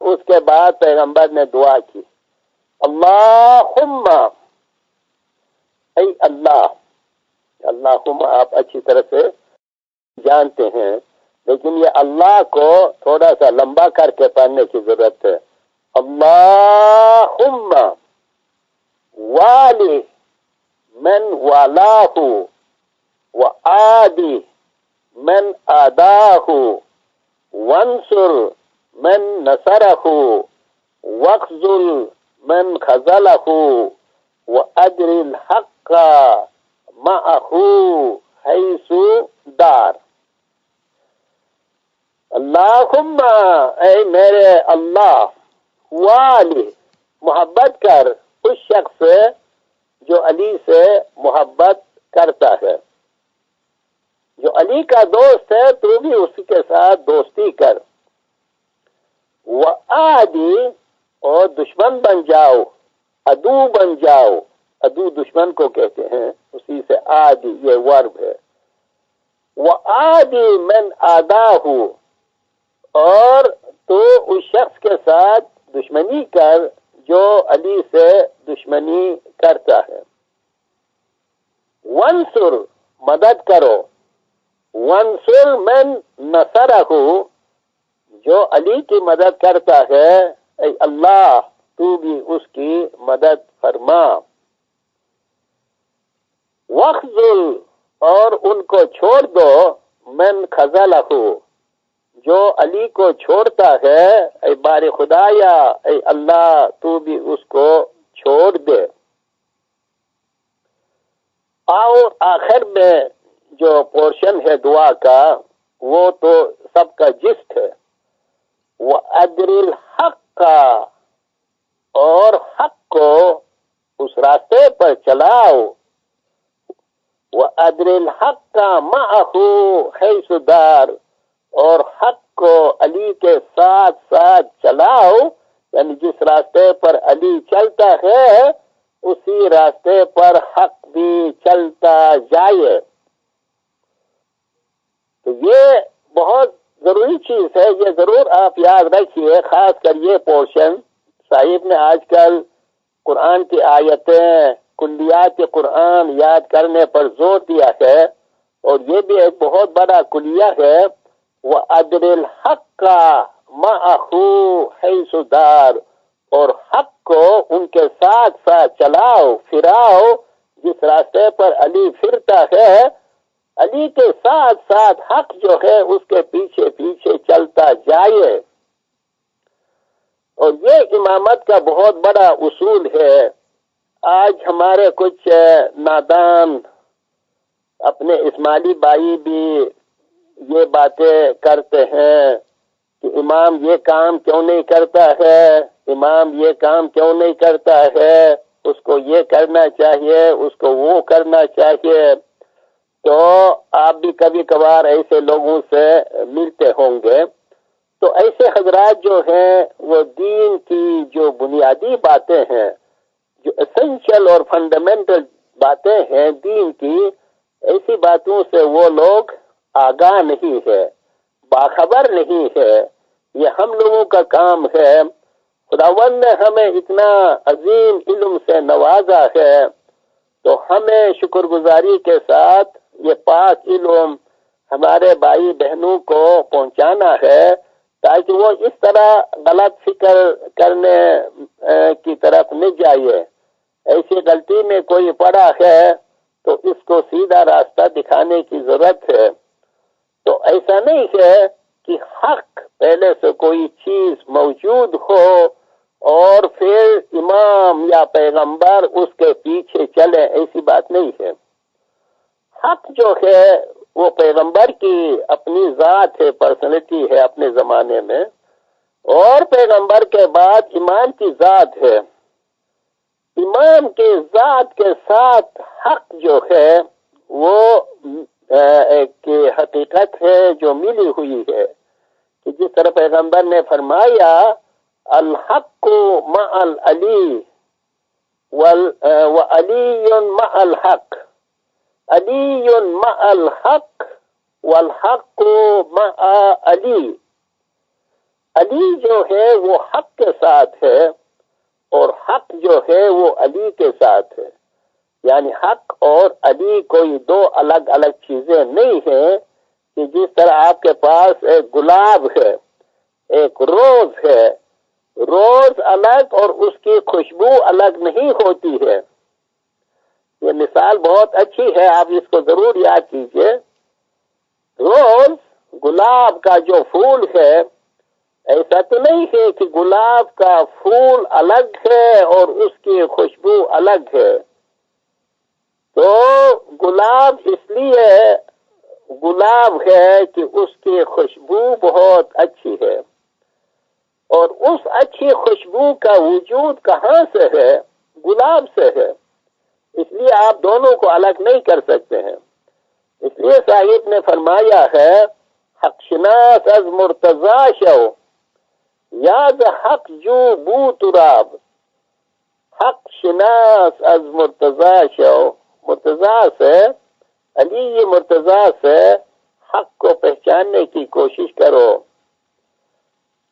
اس کے بعد پیغمبر نے دعا کی اللہم، اے اللہ. اللہم آپ اچھی طرح سے جانتے ہیں، لیکن یہ اللہ کو تھوڑا سا لمبا کر کے پڑھنے کی ضرورت ہے. اللہم والی من والاہ وآدی من آداہ وانصر من نصرہ واخذل من خذلہ وأجر الحق معه حیث دار. اللہم اے میرے اللہ، والی محبت کر اس شخص سے جو علی سے محبت کرتا ہے. جو علی کا دوست ہے تو بھی اس کے ساتھ دوستی کر. وآدی اور دشمن بن جاؤ، عدو بن جاؤ. عدو دشمن کو کہتے ہیں، اسی سے آدی یہ ورب ہے. وآدی من آداہ، اور تو اس شخص کے ساتھ دشمنی کر جو علی سے دشمنی کرتا ہے. وانصر مدد کرو. وانصر من نصرہ، جو علی کی مدد کرتا ہے اے اللہ تو بھی اس کی مدد فرما. واخذل اور ان کو چھوڑ دو، من خذلہ جو علی کو چھوڑتا ہے اے بار خدایا اے اللہ تو بھی اس کو چھوڑ دے. اور آخر میں جو پورشن ہے دعا کا وہ تو سب کا جسٹ ہے. وَأَدْرِ الْحَقَّ، اور حق کو اس راستے پر چلاؤ. وَأَدْرِ الْحَقَّ مَعَهُ حَيْثُ دَارَ، اور حق کو علی کے ساتھ ساتھ چلاؤ، یعنی جس راستے پر علی چلتا ہے اسی راستے پر حق بھی چلتا جائے. تو یہ بہت ضروری چیز ہے، یہ ضرور آپ یاد رکھیے. خاص کر یہ پورشن صاحب نے آج کل قرآن کی آیتیں، کلیات قرآن یاد کرنے پر زور دیا ہے، اور یہ بھی ایک بہت بڑا کلیہ ہے. وَأَدْرِ الْحَقَّ مَعَهُ حَيْثُ دَارَ، اور حق کو ان کے ساتھ ساتھ چلاؤ، پھراؤ. جس راستے پر علی پھرتا ہے علی کے ساتھ ساتھ حق جو ہے اس کے پیچھے پیچھے چلتا جائے. اور یہ امامت کا بہت بڑا اصول ہے. آج ہمارے کچھ نادان اپنے اسماعیلی بھائی بھی یہ باتیں کرتے ہیں کہ امام یہ کام کیوں نہیں کرتا ہے، امام یہ کام کیوں نہیں کرتا ہے، اس کو یہ کرنا چاہیے، اس کو وہ کرنا چاہیے. تو آپ بھی کبھی کبھار ایسے لوگوں سے ملتے ہوں گے. تو ایسے حضرات جو ہیں وہ دین کی جو بنیادی باتیں ہیں، جو اسینشل اور فنڈامنٹل باتیں ہیں دین کی، ایسی باتوں سے وہ لوگ آگاہ نہیں ہے، باخبر نہیں ہے. یہ ہم لوگوں کا کام ہے. خداوند نے ہمیں اتنا عظیم علم سے نوازا ہے، تو ہمیں شکر گزاری کے ساتھ یہ پاک علم ہمارے بھائی بہنوں کو پہنچانا ہے، تاکہ وہ اس طرح غلط فکر کرنے کی طرف نہ جائے. ایسی غلطی میں کوئی پڑا ہے تو اس کو سیدھا راستہ دکھانے کی ضرورت ہے. تو ایسا نہیں ہے کہ حق پہلے سے کوئی چیز موجود ہو اور پھر امام یا پیغمبر اس کے پیچھے چلے، ایسی بات نہیں ہے. حق جو ہے وہ پیغمبر کی اپنی ذات ہے، پرسنالٹی ہے اپنے زمانے میں، اور پیغمبر کے بعد امام کی ذات ہے. امام کے ذات کے ساتھ حق جو ہے وہ ایک حقیقت ہے جو ملی ہوئی ہے، کہ جس طرح پیغمبر نے فرمایا الحق مع العلی وعلی مع الحق، علی مع الحق والحق مع علی. علی جو ہے وہ حق کے ساتھ ہے اور حق جو ہے وہ علی کے ساتھ ہے. یعنی حق اور علی کوئی دو الگ الگ چیزیں نہیں ہیں، کہ جس طرح آپ کے پاس ایک گلاب ہے، ایک روز ہے، روز الگ اور اس کی خوشبو الگ نہیں ہوتی ہے. یہ مثال بہت اچھی ہے، آپ اس کو ضرور یاد کیجئے. روز گلاب کا جو پھول ہے، ایسا تو نہیں ہے کہ گلاب کا پھول الگ ہے اور اس کی خوشبو الگ ہے. تو گلاب اس لیے گلاب ہے کہ اس کی خوشبو بہت اچھی ہے، اور اس اچھی خوشبو کا وجود کہاں سے ہے؟ گلاب سے ہے. اس لیے آپ دونوں کو الگ نہیں کر سکتے ہیں. اس لیے صاحب نے فرمایا ہے حق شناس از مرتضی شو یاد حق جو بو تراب. حق شناس از مرتضی شو، مرتضی سے، علی مرتضی سے حق کو پہچاننے کی کوشش کرو.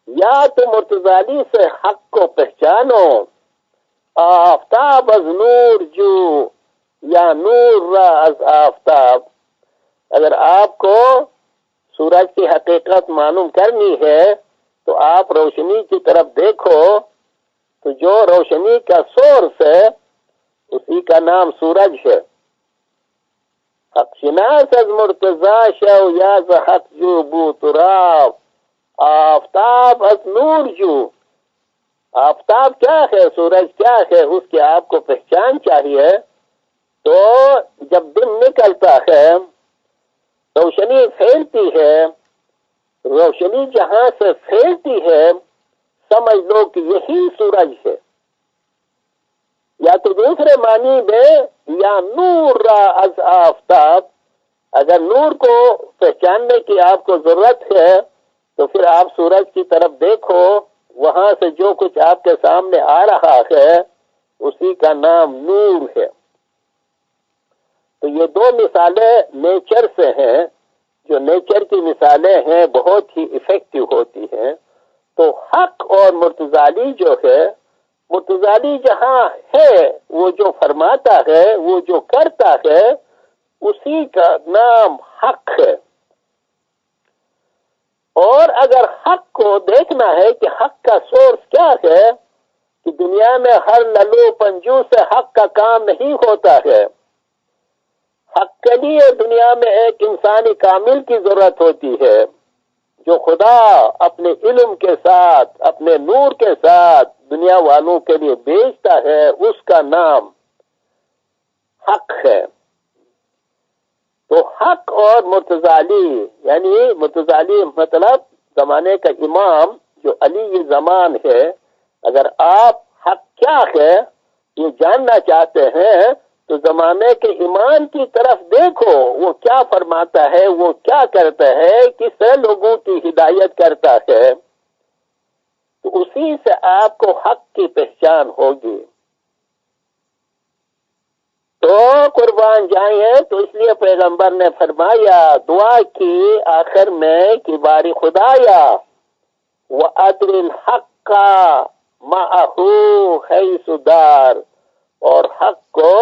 یا تو مرتضی سے حق کو پہچانو، آفتاب از نور جو یا نور را از آفتاب. اگر آپ کو سورج کی حقیقت معلوم کرنی ہے تو آپ روشنی کی طرف دیکھو، تو جو روشنی کا سورس ہے اسی کا نام سورج ہے. حق شناس از مرتضی شو یا ز حق جو بو تراب، آفتاب از نور جو. آفتاب کیا ہے، سورج کیا ہے، اس کی آپ کو پہچان چاہیے. تو جب دن نکلتا ہے، روشنی پھیلتی ہے، روشنی جہاں سے پھیلتی ہے سمجھ لو کہ یہی سورج ہے. یا تو دوسرے معنی میں یا نور را از آفتاب. اگر نور کو پہچاننے کی آپ کو ضرورت ہے تو پھر آپ سورج کی طرف دیکھو، وہاں سے جو کچھ آپ کے سامنے آ رہا ہے اسی کا نام نور ہے. تو یہ دو مثالیں نیچر سے ہیں، جو نیچر کی مثالیں ہیں بہت ہی ایفیکٹو ہوتی ہیں. تو حق اور مرتضی جو ہے، مرتضی جہاں ہے وہ جو فرماتا ہے، وہ جو کرتا ہے، اسی کا نام حق ہے. اور اگر حق کو دیکھنا ہے کہ حق کا سورس کیا ہے، کہ دنیا میں ہر للو پنجو سے حق کا کام نہیں ہوتا ہے. حق کے لیے دنیا میں ایک انسانی کامل کی ضرورت ہوتی ہے. جو خدا اپنے علم کے ساتھ اپنے نور کے ساتھ دنیا والوں کے لیے بھیجتا ہے اس کا نام حق ہے۔ تو حق اور متضالی، یعنی متضالی مطلب زمانے کا امام جو علی زمان ہے، اگر آپ حق کیا ہے یہ جاننا چاہتے ہیں تو زمانے کے امام کی طرف دیکھو، وہ کیا فرماتا ہے، وہ کیا کرتا ہے، کس طرح لوگوں کی ہدایت کرتا ہے، تو اسی سے آپ کو حق کی پہچان ہوگی۔ تو قربان جائیں، تو اس لیے پیغمبر نے فرمایا، دعا کی آخر میں کہ باری خدایا وَأَدْرِ الْحَقَّ مَعَهُ حَيْثُ دَارَ، اور حق کو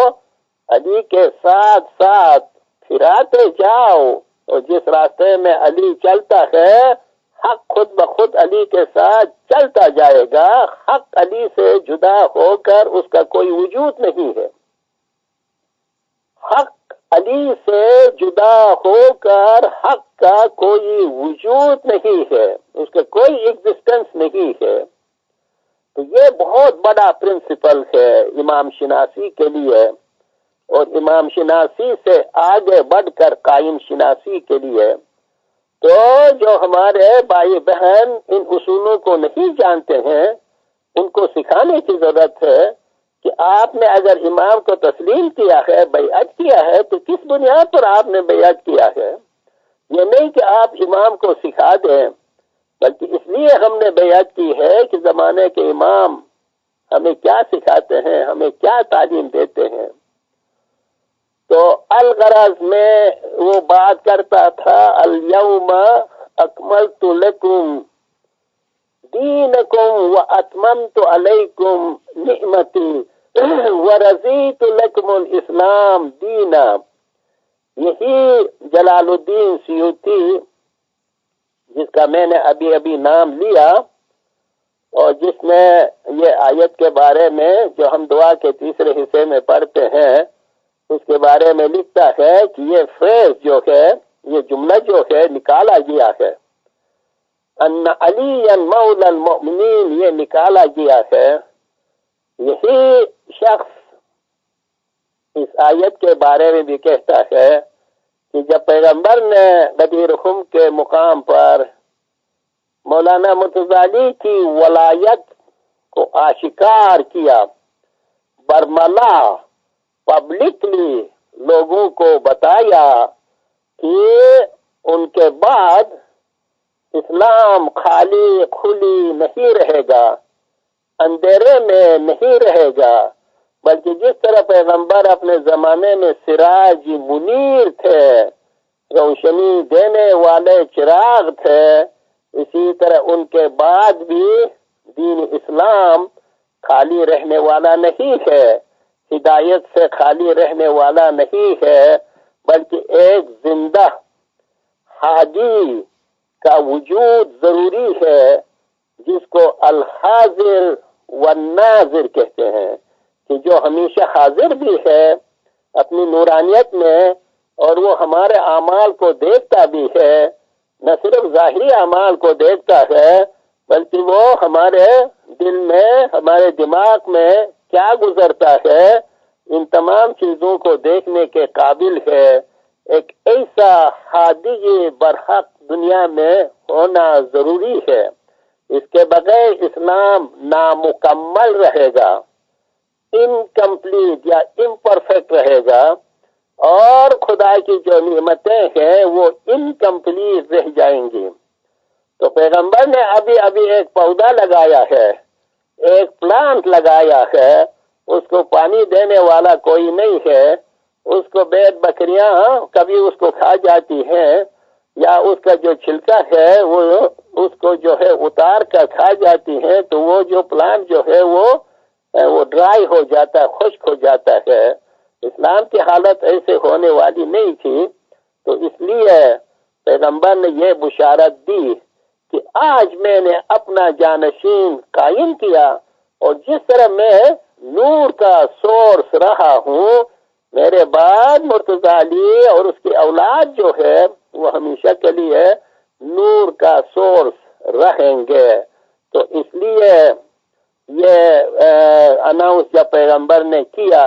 علی کے ساتھ ساتھ پھراتے جاؤ، اور جس راستے میں علی چلتا ہے حق خود بخود علی کے ساتھ چلتا جائے گا۔ حق علی سے جدا ہو کر اس کا کوئی وجود نہیں ہے، حق علی سے جدا ہو کر حق کا کوئی وجود نہیں ہے، اس کا کوئی ایگزسٹنس نہیں ہے۔ تو یہ بہت بڑا پرنسپل ہے امام شناسی کے لیے، اور امام شناسی سے آگے بڑھ کر قائم شناسی کے لیے۔ تو جو ہمارے بھائی بہن ان اصولوں کو نہیں جانتے ہیں ان کو سکھانے کی ضرورت ہے کہ آپ نے اگر امام کو تسلیم کیا ہے، بیعت کیا ہے، تو کس بنیاد پر آپ نے بیعت کیا ہے۔ یہ نہیں کہ آپ امام کو سکھا دیں، بلکہ اس لیے ہم نے بیعت کی ہے کہ زمانے کے امام ہمیں کیا سکھاتے ہیں، ہمیں کیا تعلیم دیتے ہیں۔ تو الغرض میں وہ بات کرتا تھا، الیوم اکملت لکم دینکم واتممت علیکم نعمتی ورضیت لکم الاسلام دینا۔ یہی جلال الدین سیوطی، جس کا میں نے ابھی نام لیا، اور جس میں یہ آیت کے بارے میں جو ہم دعا کے تیسرے حصے میں پڑھتے ہیں اس کے بارے میں لکھتا ہے کہ یہ فریز جو ہے، یہ جملہ جو ہے نکالا گیا ہے، ان علی مولا المؤمنین، یہ نکالا گیا ہے۔ یہی شخص اس آیت کے بارے میں بھی کہتا ہے کہ جب پیغمبر نے غدیر خم کے مقام پر مولانا متضالی کی ولایت کو آشکار کیا، برملا پبلکلی لوگوں کو بتایا کہ ان کے بعد اسلام خالی کھلی نہیں رہے گا، اندھیرے میں نہیں رہے گا، بلکہ جس طرح پیغمبر اپنے زمانے میں سراج منیر تھے، روشنی دینے والے چراغ تھے، اسی طرح ان کے بعد بھی دین اسلام خالی رہنے والا نہیں ہے، ہدایت سے خالی رہنے والا نہیں ہے، بلکہ ایک زندہ ہادی کا وجود ضروری ہے، جس کو الحاضر والناظر کہتے ہیں، کہ جو ہمیشہ حاضر بھی ہے اپنی نورانیت میں، اور وہ ہمارے اعمال کو دیکھتا بھی ہے، نہ صرف ظاہری اعمال کو دیکھتا ہے بلکہ وہ ہمارے دل میں، ہمارے دماغ میں کیا گزرتا ہے، ان تمام چیزوں کو دیکھنے کے قابل ہے۔ ایک ایسا ہادی برحق دنیا میں ہونا ضروری ہے، اس کے بغیر اسلام نامکمل رہے گا، انکمپلیٹ یا امپرفیکٹ رہے گا، اور خدا کی جو نعمتیں ہیں وہ انکمپلیٹ رہ جائیں گی۔ تو پیغمبر نے ابھی ایک پودا لگایا ہے، ایک پلانٹ لگایا ہے، اس کو پانی دینے والا کوئی نہیں ہے، اس کو بھیڑ بکریاں کبھی اس کو کھا جاتی ہیں، یا اس کا جو چھلکا ہے وہ اس کو جو ہے اتار کر کھا جاتی ہیں، تو وہ جو پلانٹ جو ہے وہ ڈرائی ہو جاتا ہے، خشک ہو جاتا ہے۔ اسلام کی حالت ایسے ہونے والی نہیں تھی، تو اس لیے پیغمبر نے یہ بشارت دی کہ آج میں نے اپنا جانشین قائم کیا، اور جس طرح میں نور کا سورس رہا ہوں، میرے بعد مرتضی علی اور اس کی اولاد جو ہے وہ ہمیشہ کے لیے نور کا سورس رہیں گے. تو اس لیے یہ اناؤنس جب پیغمبر نے کیا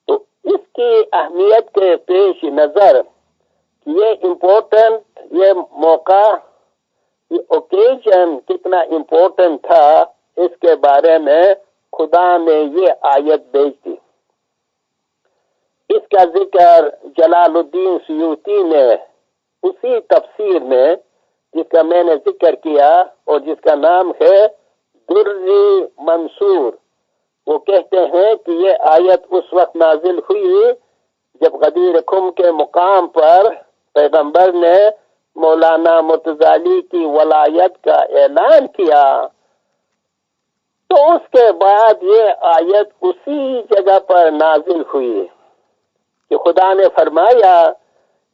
تو اس کی اہمیت کے پیش نظر یہ امپورٹنٹ، یہ موقع، یہ اوکیزن کتنا امپورٹنٹ تھا، اس کے بارے میں خدا نے یہ آیت بھیج دی. اس کا ذکر جلال الدین سیوطی نے اسی تفسیر میں، جس کا میں نے ذکر کیا اور جس کا نام ہے درری منصور، وہ کہتے ہیں کہ یہ آیت اس وقت نازل ہوئی جب غدیر خم کے مقام پر پیغمبر نے مولانا مرتضی کی ولایت کا اعلان کیا. تو اس کے بعد یہ آیت اسی جگہ پر نازل ہوئی کہ خدا نے فرمایا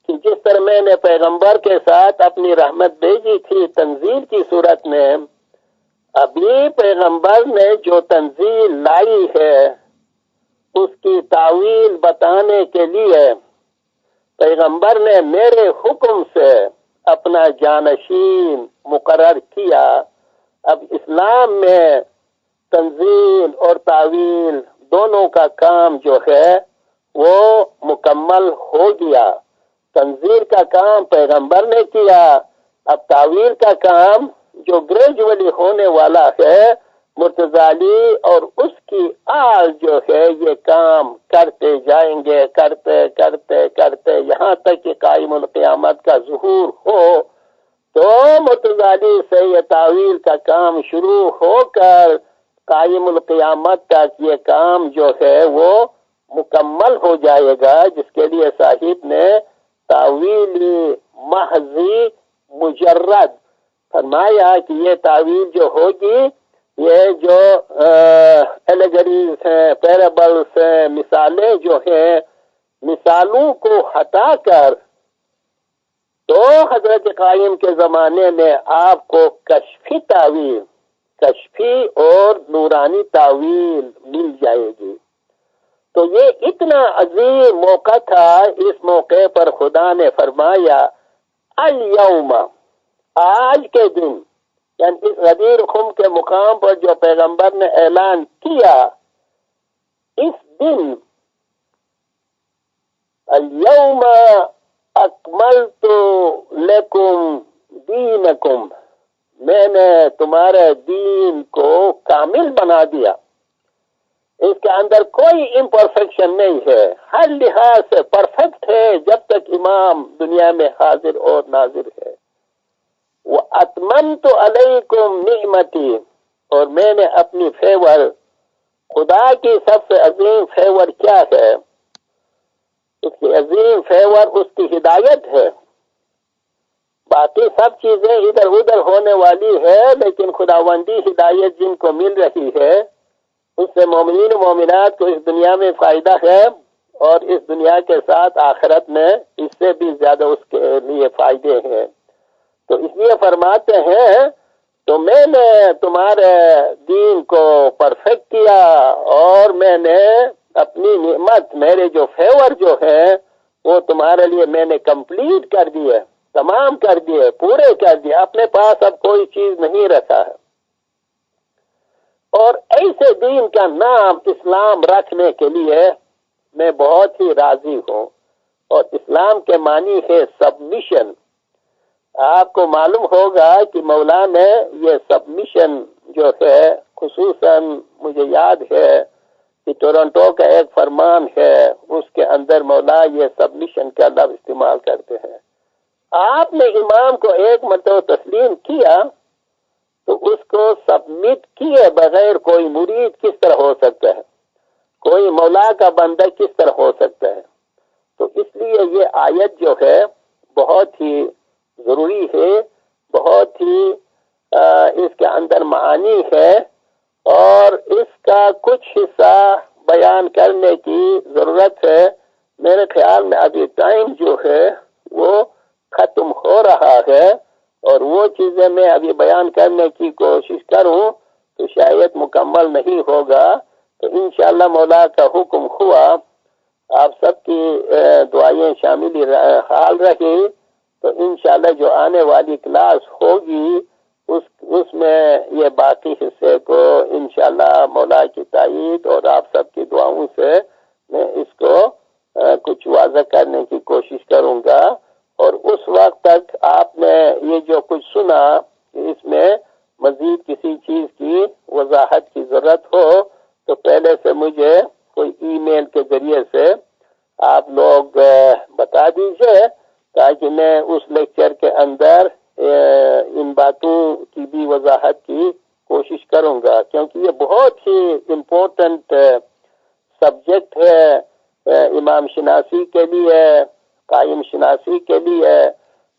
کہ جس طرح میں نے پیغمبر کے ساتھ اپنی رحمت بھیجی تھی تنزیل کی صورت میں، ابھی پیغمبر نے جو تنزیل لائی ہے اس کی تعویل بتانے کے لیے پیغمبر نے میرے حکم سے اپنا جانشین مقرر کیا. اب اسلام میں تنزیل اور تعویل دونوں کا کام جو ہے وہ مکمل ہو گیا. تنزیل کا کام پیغمبر نے کیا، اب تعویل کا کام جو گریجولی ہونے والا ہے مرتضی اور اس کی آل جو ہے یہ کام کرتے جائیں گے، کرتے کرتے کرتے یہاں تک کہ قائم القیامت کا ظہور ہو. تو مرتضی سے یہ تعویل کا کام شروع ہو کر قائم القیامت تک یہ کام جو ہے وہ مکمل ہو جائے گا، جس کے لیے صاحب نے تعویلی محضی مجرد فرمایا کہ یہ تعویل جو ہوگی، یہ جو ایلیگریز ہیں، پیرابلز ہیں، مثالیں جو ہیں، مثالوں کو ہٹا کر تو حضرت قائم کے زمانے میں آپ کو کشفی تعویل، کشفی اور نورانی تعویل مل جائے گی. تو یہ اتنا عظیم موقع تھا. اس موقع پر خدا نے فرمایا الیوم، آج کے دن، یعنی اس غدیر خم کے مقام پر جو پیغمبر نے اعلان کیا، اس دن الیوم اکملت لکم دینکم، میں نے تمہارے دین کو کامل بنا دیا. اس کے اندر کوئی امپرفیکشن نہیں ہے، ہر لحاظ سے پرفیکٹ ہے جب تک امام دنیا میں حاضر اور ناظر ہے. وَأَتْمَمْتُ عَلَيْكُمْ نِعْمَتِي، اور میں نے اپنی فیور، خدا کی سب سے عظیم فیور کیا ہے؟ اس کی عظیم فیور اس کی ہدایت ہے. باقی سب چیزیں ادھر ادھر ہونے والی ہے، لیکن خداوندی ہدایت جن کو مل رہی ہے اس سے مومنین و مومنات کو اس دنیا میں فائدہ ہے، اور اس دنیا کے ساتھ آخرت میں اس سے بھی زیادہ اس کے لیے فائدے ہیں. تو اس لیے فرماتے ہیں تو میں نے تمہارے دین کو پرفیکٹ کیا، اور میں نے اپنی نعمت، میرے جو فیور جو ہے وہ تمہارے لیے میں نے کمپلیٹ کر دیے، تمام کر دیے، پورے کر دیے. اپنے پاس اب کوئی چیز نہیں رکھا ہے. اور ایسے دین کا نام اسلام رکھنے کے لیے میں بہت ہی راضی ہوں. اور اسلام کے معنی ہے سبمیشن. آپ کو معلوم ہوگا کہ مولا نے یہ سبمیشن جو ہے، خصوصاً مجھے یاد ہے کہ ٹورنٹو کا ایک فرمان ہے، اس کے اندر مولا یہ سبمیشن کا لفظ استعمال کرتے ہیں. آپ نے امام کو ایک مرتبہ تسلیم کیا تو اس کو سبمٹ کیے بغیر کوئی مرید کس طرح ہو سکتا ہے، کوئی مولا کا بندہ کس طرح ہو سکتا ہے. تو اس لیے یہ آیت جو ہے بہت ہی ضروری ہے، بہت ہی اس کے اندر معانی ہے، اور اس کا کچھ حصہ بیان کرنے کی ضرورت ہے. میرے خیال میں ابھی ٹائم جو ہے وہ ختم ہو رہا ہے، اور وہ چیزیں میں ابھی بیان کرنے کی کوشش کروں تو شاید مکمل نہیں ہوگا. تو انشاءاللہ مولا کا حکم ہوا، آپ سب کی دعائیں شامل حال رہی، تو انشاءاللہ جو آنے والی کلاس ہوگی اس میں یہ باقی حصے کو انشاءاللہ مولا کی تائید اور آپ سب کی دعاؤں سے میں اس کو کچھ واضح کرنے کی کوشش کروں گا، اور اس وقت تک آپ نے یہ جو کچھ سنا اس میں مزید کسی چیز کی وضاحت کی ضرورت ہو تو پہلے سے مجھے کوئی ای میل کے ذریعے سے آپ لوگ بتا دیجئے، تاکہ میں اس لیکچر کے اندر ان باتوں کی بھی وضاحت کی کوشش کروں گا، کیونکہ یہ بہت ہی امپورٹنٹ سبجیکٹ ہے امام شناسی کے لیے، قائم شناسی کے لیے۔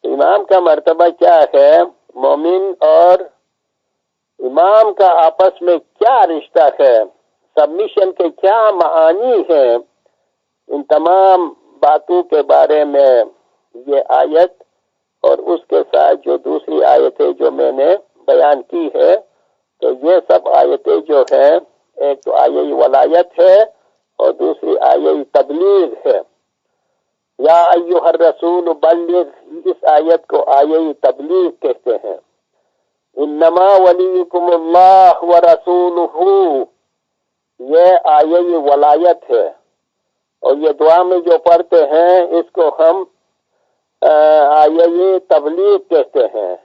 امام کا مرتبہ کیا ہے، مومن اور امام کا آپس میں کیا رشتہ ہے، سبمیشن کے کیا معانی ہیں، ان تمام باتوں کے بارے میں یہ آیت اور اس کے ساتھ جو دوسری آیتیں جو میں نے بیان کی ہے، تو یہ سب آیتیں جو ہیں، ایک تو آیہ ولایت ہے اور دوسری آیہ تبلیغ ہے۔ یا ایھا الرسول بلغ، اس آیت کو آیہ تبلیغ کہتے ہیں۔ انما ولیکم اللہ ورسولہ، یہ آیہ ولایت ہے، اور یہ دعا میں جو پڑھتے ہیں اس کو ہم آیہ تبلیغ کہتے ہیں۔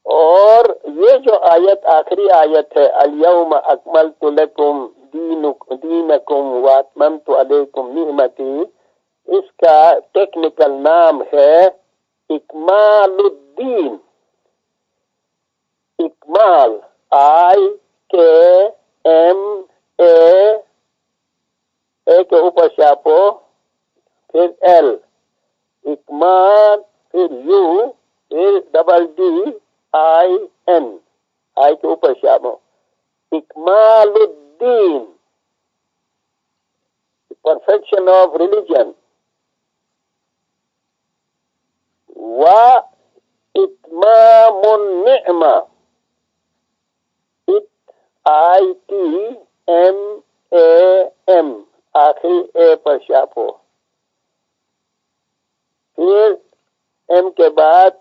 اور یہ جو آیت آخری آیت ہے، الیوم اکملت لکم دینکم واتممت علیکم نعمتی، اس کا ٹیکنیکل نام ہے اکمال الدین۔ اکمال، آئی کے ایم اے کے اوپر شاپو پھر ایل، اکمال، پھر یو، پھر double D I N, I کے اوپر شاپو، اکمال الدین، پرفیکشن آف ریلیجن، و اتمام النعمہ، I T M A M, آخری اے پر شاپو، پھر ایم کے بعد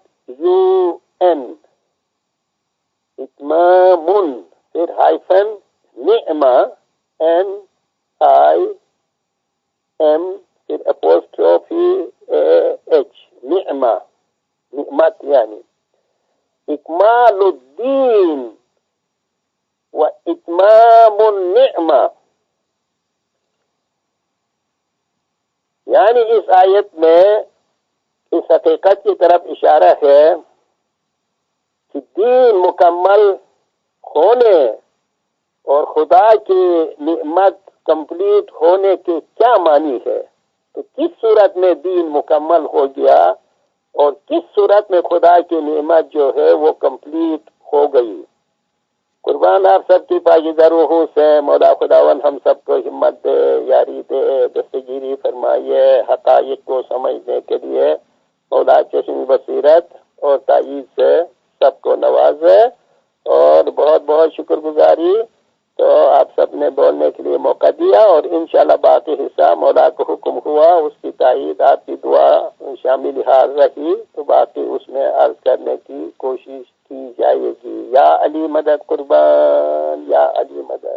یو این، اتمام، پھر ہائفن نعمہ، این آئی ایم، پھر اپوسٹروفی ایچ، نعمہ، نعمت یعنی اکمال الدین و اتمام النعمہ۔ یعنی اس آیت میں اس حقیقت کی طرف اشارہ ہے کہ دین مکمل ہونے اور خدا کی نعمت کمپلیٹ ہونے کے کیا معنی ہے، تو کس صورت میں دین مکمل ہو گیا اور کس صورت میں خدا کی نعمت جو ہے وہ کمپلیٹ ہو گئی۔ قربان آپ سب کی پاکیزہ روحوں سے مولا خداوند ہم سب کو ہمت دے، یاری دے، دستگیری فرمائیے، حقائق کو سمجھنے کے لیے مولا چشم بصیرت اور تائید سے سب کو نوازے، اور بہت بہت شکر گزاری تو آپ سب نے بولنے کے لیے موقع دیا، اور انشاءاللہ باقی حصہ مولا کو حکم ہوا، اس کی تائید آپ کی دعا شامل حال رہی تو باقی اس میں عرض کرنے کی کوشش کی جائے گی۔ یا علی مدد قربان، یا علی مدد۔